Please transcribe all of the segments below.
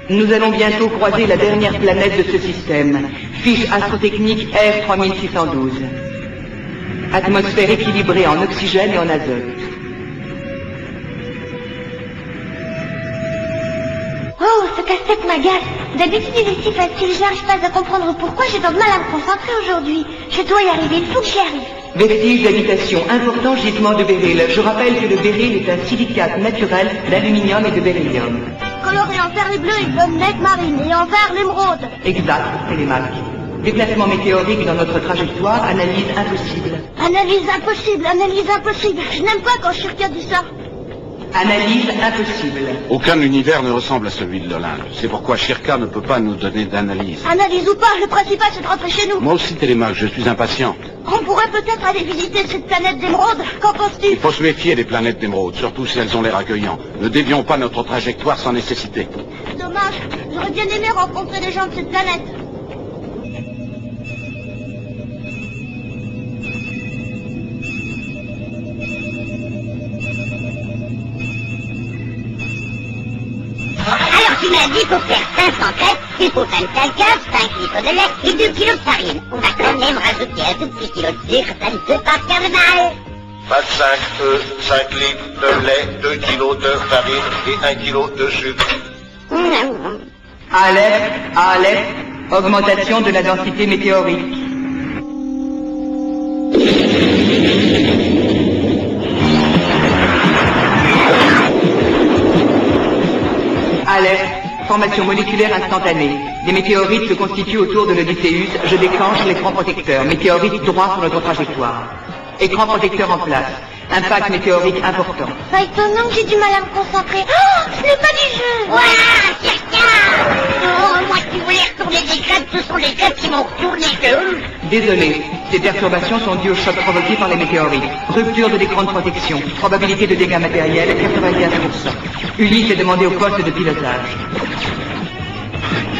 Nous allons bientôt croiser la dernière planète de ce système. Fiche astrotechnique F3612. Atmosphère équilibrée en oxygène et en azote. Oh, ce casse-tête m'agace. D'habitude, il est si facile, j'arrive pas à comprendre pourquoi j'ai tant de mal à me concentrer aujourd'hui. Je dois y arriver, il faut que j'y arrive. Vestige d'habitation, important gisement de béryl. Je rappelle que le béryl est un silicate naturel d'aluminium et de beryllium. Coloré en perles bleues et pommettes marines, et en vert l'émeraude. Exact, Télémac. Déplacement météorique dans notre trajectoire, analyse impossible. Analyse impossible, analyse impossible. Je n'aime pas quand Shirka dit ça. Analyse impossible. Aucun univers ne ressemble à celui de l'Olympe. C'est pourquoi Shirka ne peut pas nous donner d'analyse. Analyse ou pas, le principal c'est de rentrer chez nous. Moi aussi, Télémac, je suis impatiente. On pourrait peut-être aller visiter cette planète d'émeraude. Qu'en penses-tu? Il faut se méfier des planètes d'émeraude, surtout si elles ont l'air accueillantes. Ne dévions pas notre trajectoire sans nécessité. Dommage, j'aurais bien aimé rencontrer les gens de cette planète. Alors tu m'as dit pour faire 500 crêpes, il faut 25 gaz, 5 litres de lait et 2 kilos de farine. On va quand même rajouter un tout petit kilo de sucre, ça ne peut pas faire de mal. 25 œufs, 5 litres de lait, 2 kilos de farine et 1 kilo de sucre. Alerte, alerte, augmentation de la densité météorique. Alerte, formation moléculaire instantanée. Des météorites se constituent autour de l'Odysseus. Je déclenche l'écran protecteur. Météorite droit sur notre trajectoire. Écran protecteur en place. Impact météorique important. Pas étonnant que j'ai du mal à me concentrer. Oh, ce n'est pas du jeu. Voilà, Shirka! Oh, moi qui voulais retourner des crêpes, ce sont les crêpes qui m'ont retourné que... Désolé, ces perturbations sont dues au choc provoqué par les météorites. Rupture de l'écran de protection. Probabilité de dégâts matériels, 95%. Ulysse est demandé au poste de pilotage.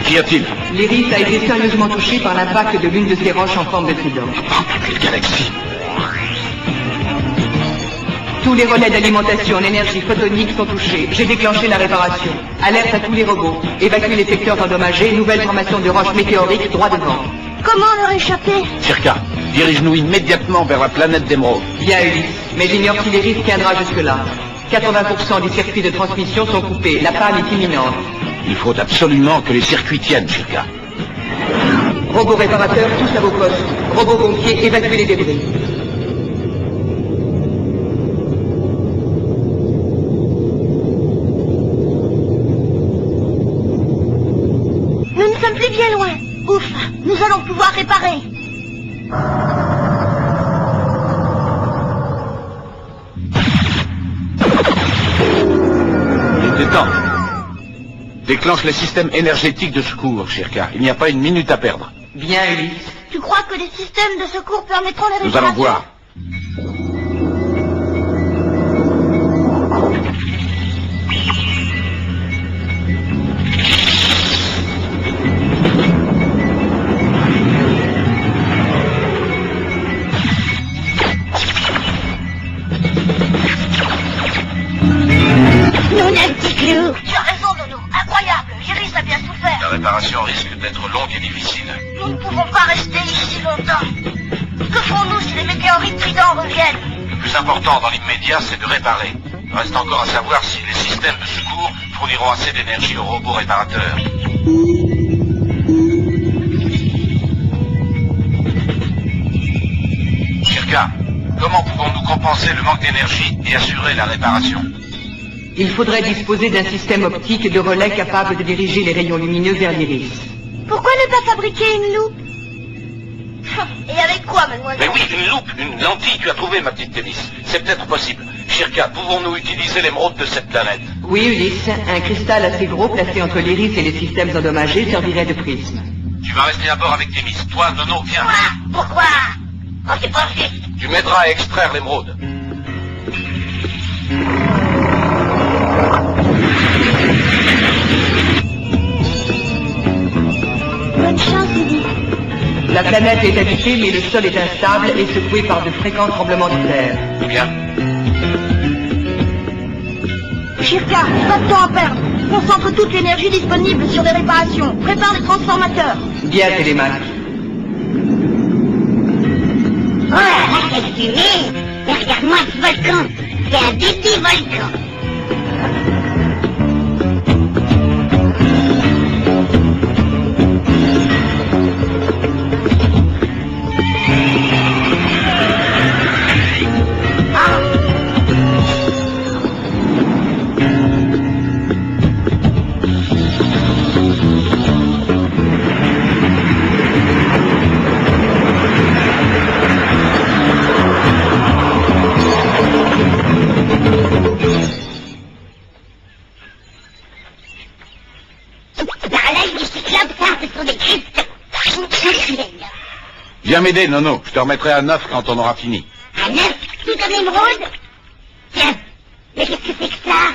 Qu'y a-t-il? L'Iris a été sérieusement touché par l'impact de l'une de ces roches en forme de trident. Quelle galaxie! Tous les relais d'alimentation en énergie photonique sont touchés. J'ai déclenché la réparation. Alerte à tous les robots. Évacuer les secteurs endommagés. Nouvelle formation de roches météoriques droit devant. Comment leur échapper? Shirka, dirige-nous immédiatement vers la planète d'émeraude. Bien Ulysse, mais j'ignore si l'Iris tiendra jusque-là. 80% des circuits de transmission sont coupés. La panne est imminente. Il faut absolument que les circuits tiennent, Shirka. Robots réparateurs, tous à vos postes. Robots pompiers, évacuez les débris. Nous ne sommes plus bien loin. Ouf, nous allons pouvoir réparer. Il était temps. Déclenche les systèmes énergétiques de secours, Shirka. Il n'y a pas une minute à perdre. Bien Ulysse. Tu crois que les systèmes de secours permettront la Nous réparation? allons voir. Nous un petit clou. Tu as raison, Nono. Incroyable. Iris a bien souffert. La réparation risque d'être longue et difficile. Nous ne pouvons pas rester ici longtemps. Que ferons-nous si les météorites tridents reviennent? Le plus important dans l'immédiat, c'est de réparer. Reste encore à savoir si les systèmes de secours fourniront assez d'énergie aux robots réparateurs. Shirka, comment pouvons-nous compenser le manque d'énergie et assurer la réparation? Il faudrait disposer d'un système optique de relais capable de diriger les rayons lumineux vers l'Iris. Pourquoi ne pas fabriquer une loupe? Et avec quoi, mademoiselle? Mais oui, une loupe, une lentille, tu as trouvé, ma petite Témis. C'est peut-être possible. Shirka, pouvons-nous utiliser l'émeraude de cette planète? Oui Ulysse, un cristal assez gros placé entre l'Iris et les systèmes endommagés servirait de prisme. Tu vas rester à bord avec Témis. Toi, Nono, viens. Pourquoi? Oh, c'est pas juste. Tu m'aideras à extraire l'émeraude. Bonne chance, Ulysse. La planète est habitée, mais le sol est instable et secoué par de fréquents tremblements de terre. Bien. Shirka, pas de temps à perdre. Concentre toute l'énergie disponible sur les réparations. Prépare les transformateurs. Bien, Télémaque. Oh là là, quelle fumée! Mais regarde-moi ce volcan! C'est un bébé volcan! Viens m'aider, Nono. Je te remettrai à 9 quand on aura fini. À 9? Tout comme émeraude? Tiens, mais qu'est-ce que c'est que ça?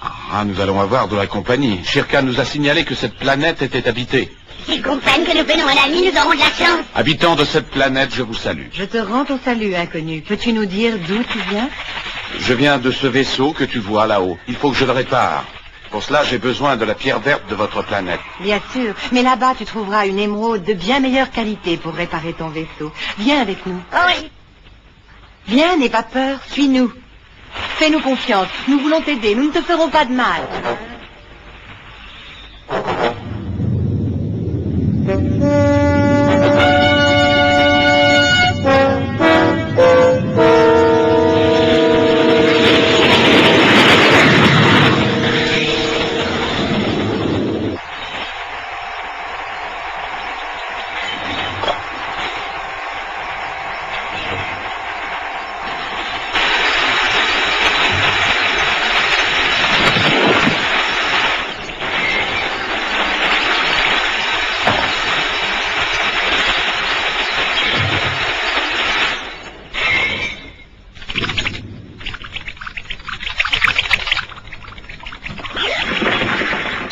Ah, nous allons avoir de la compagnie. Shirka nous a signalé que cette planète était habitée. S'ils comprennent que nous venons à la nuit, nous aurons de la chance. Habitants de cette planète, je vous salue. Je te rends ton salut, inconnu. Peux-tu nous dire d'où tu viens? Je viens de ce vaisseau que tu vois là-haut. Il faut que je le répare. Pour cela, j'ai besoin de la pierre verte de votre planète. Bien sûr, mais là-bas, tu trouveras une émeraude de bien meilleure qualité pour réparer ton vaisseau. Viens avec nous. Oh oui. Viens, n'aie pas peur, suis-nous. Fais-nous confiance, nous voulons t'aider, nous ne te ferons pas de mal.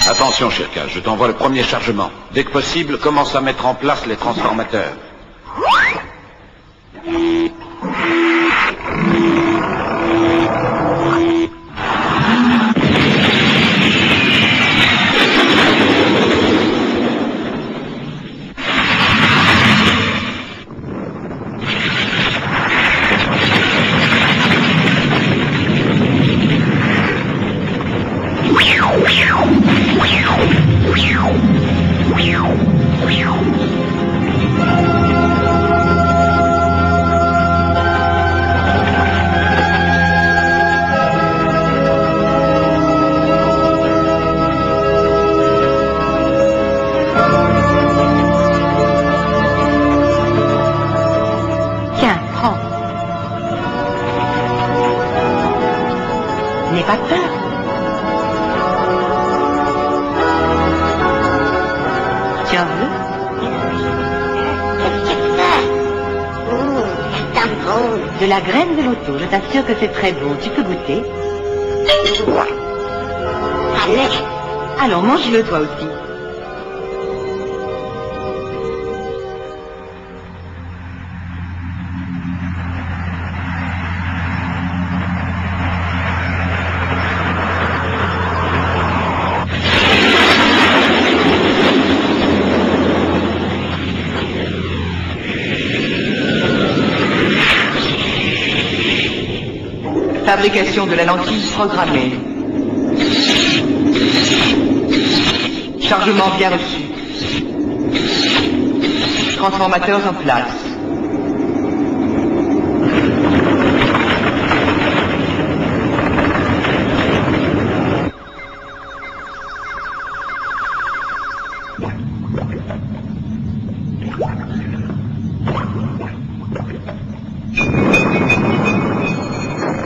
Attention, Shirka, je t'envoie le premier chargement. Dès que possible, commence à mettre en place les transformateurs. N'aie pas peur. Tu en veux? Qu'est-ce que c'est? C'est un drôle. De la graine de l'auto, je t'assure que c'est très bon. Tu peux goûter. Allez. Alors mange-le toi aussi. Fabrication de la lentille programmée. Chargement bien reçu. Transformateurs en place.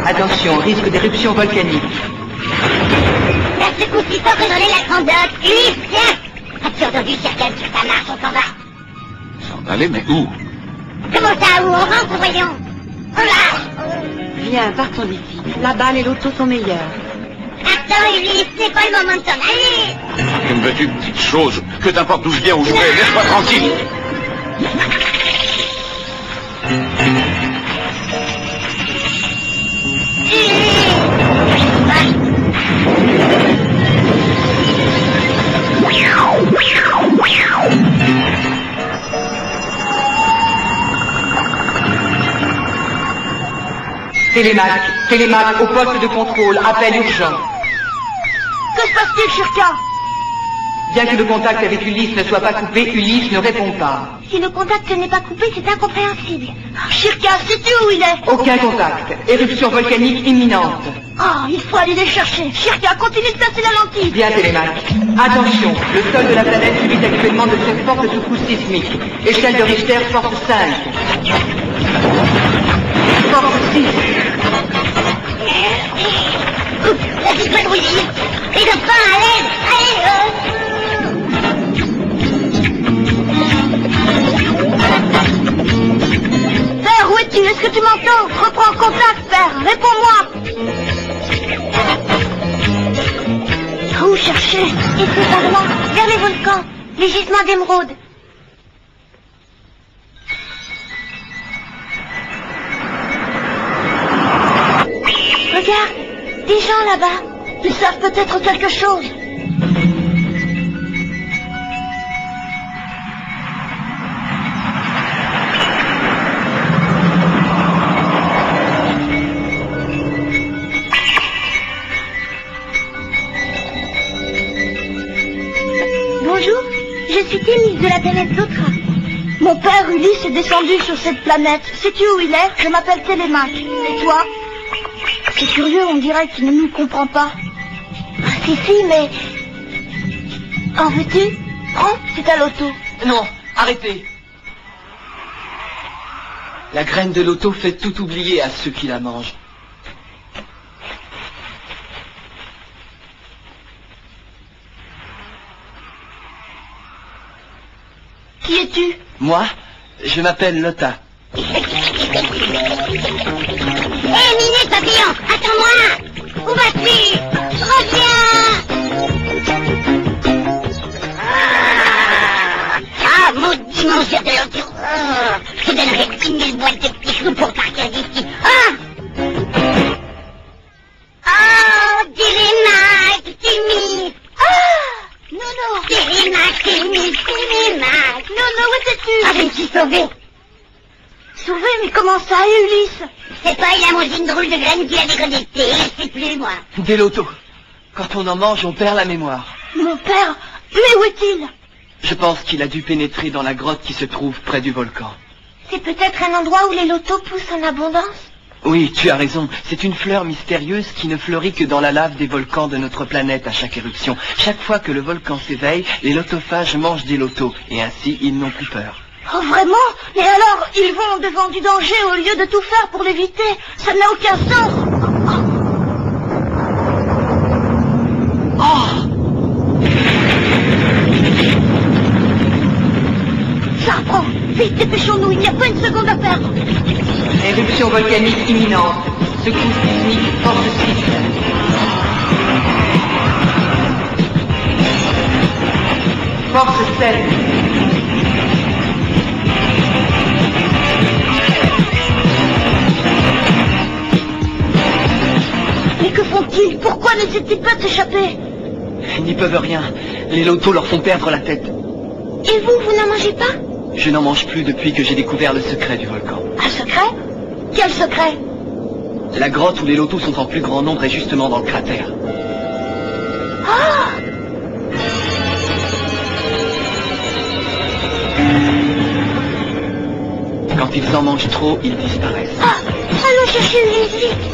Attention, risque d'éruption volcanique. La secoue si fort que j'en ai la grandeur. Lui, viens. As-tu entendu certaines sur ta marche, on s'en va. S'en aller, mais où? Comment ça, où on rentre, voyons? On lâche. Viens, partons d'ici. La balle et l'auto sont meilleures. Attends, Ulysse, c'est pas le moment de s'en aller. Que me veux-tu, petite chose? Que t'importe d'où je viens, où je vais, laisse-moi tranquille. Ulysse. Télémac, au poste de contrôle, appel urgent. Que se passe-t-il, Shirka? Bien que le contact avec Ulysse ne soit pas coupé, Ulysse ne répond pas. Si le contact n'est pas coupé, c'est incompréhensible. Shirka, sais-tu où il est? Aucun contact. Éruption volcanique imminente. Oh, il faut aller les chercher. Shirka, continue de placer la lentille. Bien, Télémac. Attention, le sol de la planète subit actuellement de très fortes secousses sismiques. Échelle de Richter, force 5. Force 6. La petite patrouille. Les dauphins, à l'aide. Allez, Père, où es-tu? Est-ce que tu m'entends? Reprends contact, Père. Réponds-moi. Où chercher? Ici, par là, vers les volcans, les gisements d'émeraude. Regarde, des gens là-bas. Ils savent peut-être quelque chose. Bonjour, je suis Témis de la planète Zotra. Mon père Ulysse est descendu sur cette planète. Sais-tu où il est? Je m'appelle Télémac. Et toi? C'est curieux, on dirait qu'il ne nous comprend pas. Ah, si, mais... En veux-tu? Prends, c'est à l'auto. Non, arrêtez. La graine de l'auto fait tout oublier à ceux qui la mangent. Qui es-tu? Moi, je m'appelle Lotta. Hé, Minute Papillon, attends-moi. Où vas-tu? Reviens. Ah, maudit monstre de l'auto. Je te donnerai 10 000 boîtes de petits clous pour partir d'ici. Télémac, Témis. Nono. Télémac, Témis. Nono, où étais-tu? Ah, je me suis sauvé. Sauvé, mais comment ça, Ulysse? C'est pas, il a mangé une drôle de graine qu'il a déconnectée. Je sais plus, moi. Dès l'auto. Quand on en mange, on perd la mémoire. Mon père, mais où est-il? Je pense qu'il a dû pénétrer dans la grotte qui se trouve près du volcan. C'est peut-être un endroit où les lotos poussent en abondance? Oui, tu as raison. C'est une fleur mystérieuse qui ne fleurit que dans la lave des volcans de notre planète à chaque éruption. Chaque fois que le volcan s'éveille, les lotophages mangent des lotos, et ainsi ils n'ont plus peur. Oh, vraiment? Et alors, ils vont devant du danger au lieu de tout faire pour l'éviter? Ça n'a aucun sens. Oh! Ça reprend. Vite, dépêchons-nous, il n'y a pas une seconde à perdre. Éruption volcanique imminente. Secousse sismique, force 6. Force 7. Mais que font-ils? Pourquoi n'essaient-ils pas de s'échapper? Ils n'y peuvent rien. Les lotos leur font perdre la tête. Et vous n'en mangez pas? Je n'en mange plus depuis que j'ai découvert le secret du volcan. Un secret? Quel secret? La grotte où les lotos sont en plus grand nombre est justement dans le cratère. Ah! Quand ils en mangent trop, ils disparaissent. Ah! Allons chercher Ulysse vite.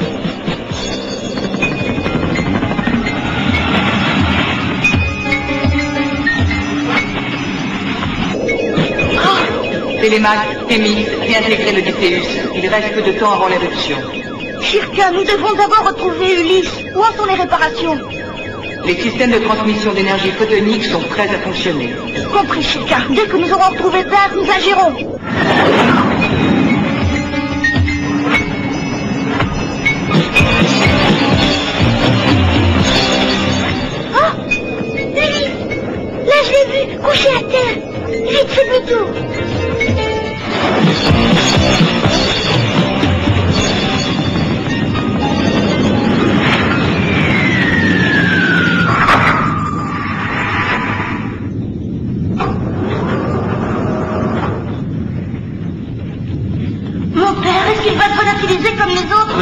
Télémac, Témis, réintégrer l'Odysseus. Il reste peu de temps avant l'éruption. Shirka, nous devons d'abord retrouver Ulysse. Où en sont les réparations? Les systèmes de transmission d'énergie photonique sont prêts à fonctionner. Compris, Shirka. Dès que nous aurons retrouvé Père, nous agirons. Oh! Ulysse! Là, je l'ai vu, couché à terre. Vite, fais demi-tour.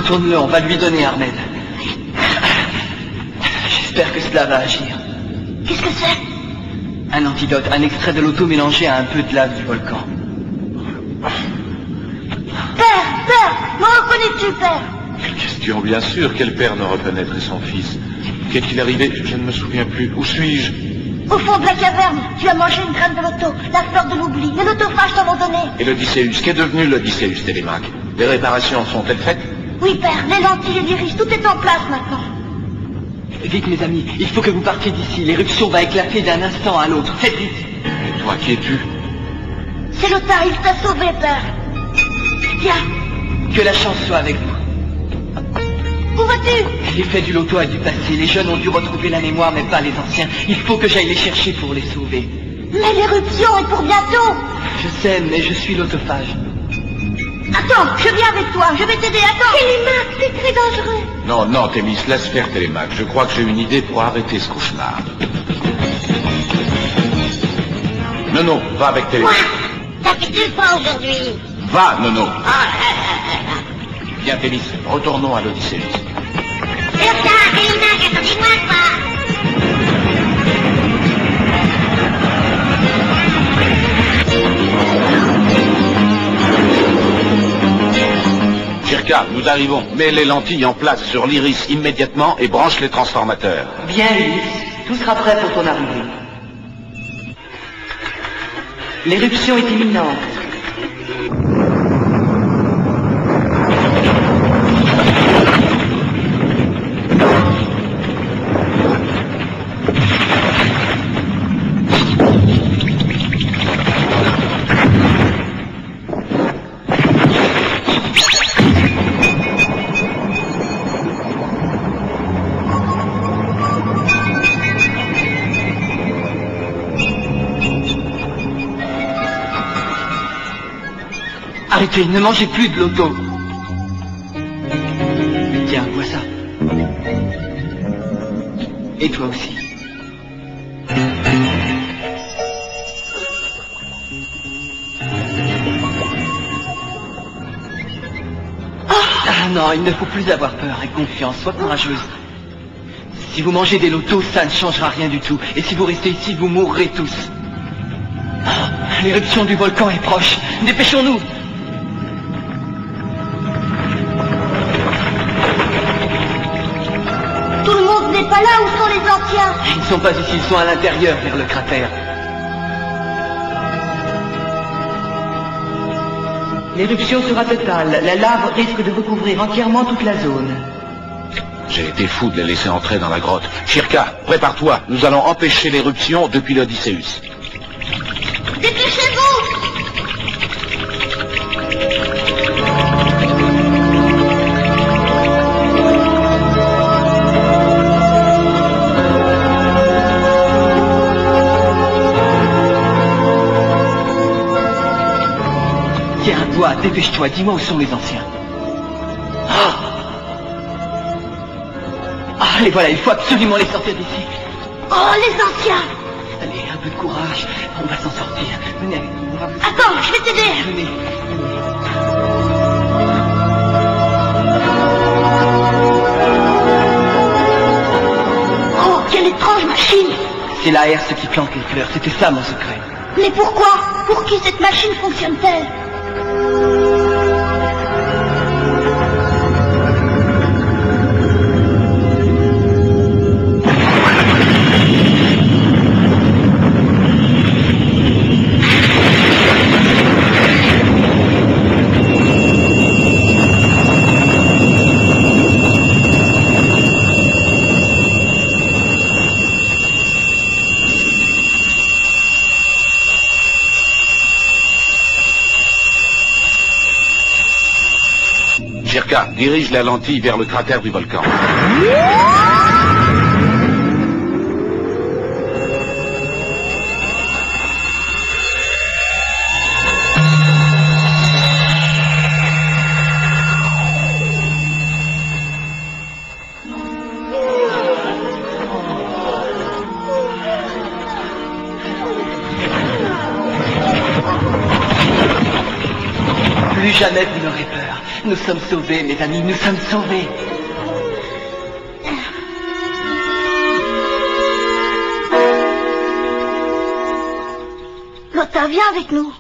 Retourne-le, on va lui donner, Ahmed. J'espère que cela va agir. Qu'est-ce que c'est? Un antidote, un extrait de l'auto mélangé à un peu de lave du volcan. Père, me reconnais-tu, père? Quelle question, bien sûr. Quel père ne reconnaîtrait son fils? Qu'est-il arrivé? Je ne me souviens plus. Où suis-je? Au fond de la caverne, tu as mangé une graine de l'auto, la fleur de l'oubli. Les autophages t'en ont donné. Et l'Odysseus? Qu'est devenu l'Odysseus, Télémaque? Les réparations sont-elles faites? Oui, père, les lentilles et l'iris, tout est en place maintenant. Vite, mes amis, il faut que vous partiez d'ici. L'éruption va éclater d'un instant à l'autre. Faites vite. Et toi, qui es-tu? C'est l'Ota, il t'a sauvé, père. Viens. Que la chance soit avec vous. Où vas-tu? L'effet du loto a dû passer. Les jeunes ont dû retrouver la mémoire, mais pas les anciens. Il faut que j'aille les chercher pour les sauver. Mais l'éruption est pour bientôt. Je sais, mais je suis l'autophage. Attends, je viens avec toi, je vais t'aider, attends. Télémaque, c'est très dangereux. Non, non, Thémis, laisse faire Télémaque. Je crois que j'ai une idée pour arrêter ce cauchemar. Nono, va avec Quoi? Télémaque. Ça fait 2 fois aujourd'hui. Va, Nono. Ah, Viens, Thémis, retournons à l'Odysseus. Ursa, Télémaque, attendez-moi, quoi. Shirka, nous arrivons. Mets les lentilles en place sur l'iris immédiatement et branche les transformateurs. Bien, Ulysse. Tout sera prêt pour ton arrivée. L'éruption est imminente. Arrêtez, ne mangez plus de l'auto. Tiens, vois ça. Et toi aussi. Ah non, il ne faut plus avoir peur et confiance, sois courageuse. Si vous mangez des lotos, ça ne changera rien du tout. Et si vous restez ici, vous mourrez tous. Ah, l'éruption du volcan est proche. Dépêchons-nous. Tout le monde n'est pas là, où sont les anciens? Ils ne sont pas ici, ils sont à l'intérieur, vers le cratère. L'éruption sera totale. La lave risque de recouvrir entièrement toute la zone. J'ai été fou de les laisser entrer dans la grotte. Shirka, prépare-toi. Nous allons empêcher l'éruption depuis l'Odysseus. Dépêchez-vous! Tiens, toi, dépêche-toi, dis-moi où sont les anciens. Ah, les voilà, il faut absolument les sortir d'ici. Oh, les anciens! Allez, un peu de courage, on va s'en sortir. Venez avec nous, on va vous... Attends, je vais t'aider! Venez, Oh, quelle étrange machine! c'est la herse qui plante les fleurs, c'était ça mon secret. Mais pourquoi? Pour qui cette machine fonctionne-t-elle? Shirka, dirige la lentille vers le cratère du volcan. Plus jamais vous n'aurez peur. Nous sommes sauvés, mes amis, nous sommes sauvés. Lothar, viens avec nous.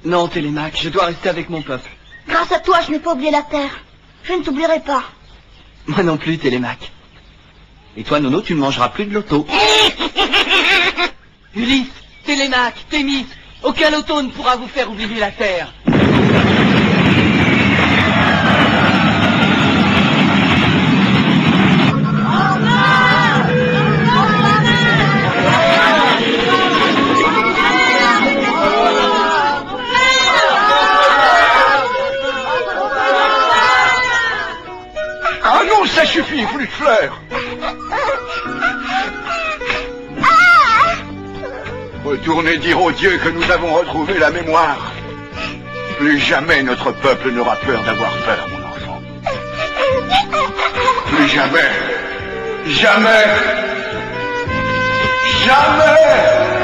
Non, Télémaque, je dois rester avec mon peuple. Grâce à toi, je n'ai pas oublié la Terre. Je ne t'oublierai pas. Moi non plus, Télémaque. Et toi, Nono, tu ne mangeras plus de loto. Ulysse, Télémaque, Thémis, aucun loto ne pourra vous faire oublier la Terre. Ah non, ça suffit, plus de fleurs. Retournez dire aux dieux que nous avons retrouvé la mémoire. Plus jamais notre peuple n'aura peur d'avoir peur, mon enfant. Plus jamais. Jamais. Jamais.